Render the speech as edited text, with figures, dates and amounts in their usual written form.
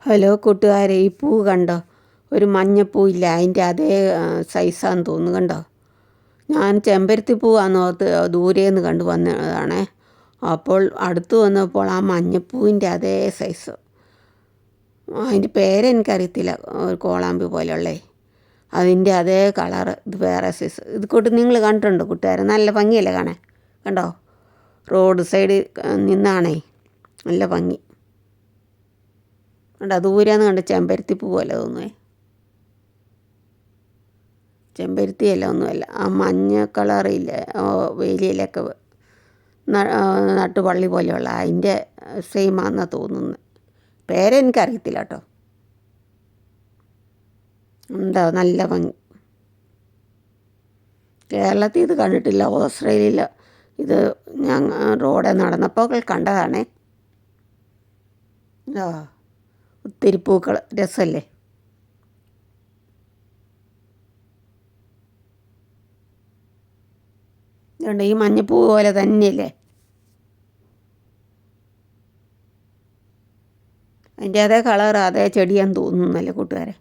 Hello കൂട്ടുകാരെ, ഈ പൂ കണ്ടോ? ഒരു മഞ്ഞപ്പൂവില്ല, അതിൻ്റെ അതേ സൈസാന്ന് തോന്നുന്നു. കണ്ടോ? ഞാൻ ചെമ്പരത്തി പൂവാന്ന് ഓർത്ത് ദൂരേന്ന് കണ്ടു വന്നതാണേ. അപ്പോൾ അടുത്ത് വന്നപ്പോൾ ആ മഞ്ഞപ്പൂവിൻ്റെ അതേ സൈസ്. അതിൻ്റെ പേരെനിക്കറിയത്തില്ല, ഒരു കോളാമ്പി പോലെയുള്ളേ. അതിൻ്റെ അതേ കളറ്. ഇത് വേറെ സൈസ്. ഇത് കൂട്ട് നിങ്ങൾ കണ്ടിട്ടുണ്ടോ കൂട്ടുകാരെ? നല്ല ഭംഗിയല്ലേ കാണാൻ? കണ്ടോ? റോഡ് സൈഡിൽ നിന്നാണേ, നല്ല ഭംഗി. കണ്ടോ? ദൂരെന്ന് കണ്ട് ചെമ്പരത്തി പൂ പോലെ തോന്നുവേ. ചെമ്പരത്തിയല്ല, ഒന്നുമല്ല. ആ മഞ്ഞ കളറില്ലേ, വേലിയിലൊക്കെ നട്ടുപള്ളി പോലെയുള്ള അതിൻ്റെ സെയിമാണെന്നാണ് തോന്നുന്നത്. പേരെനിക്കറിയത്തില്ല കേട്ടോ. ഉണ്ടോ? നല്ല ഭംഗി. കേരളത്തിൽ ഇത് കണ്ടിട്ടില്ല, ഓസ്ട്രേലിയയിൽ ഇത് ഞാൻ റോഡിൽ നടന്നപ്പോൾ കണ്ടതാണേ. ഒത്തിരി പൂക്കൾ, രസമല്ലേ? അതുകൊണ്ട് ഈ മഞ്ഞപ്പൂ പോലെ തന്നെയല്ലേ അതിൻ്റെ അതേ കളർ, അതേ ചെടിയാന്ന് തോന്നുന്നല്ലേ കൂട്ടുകാരെ?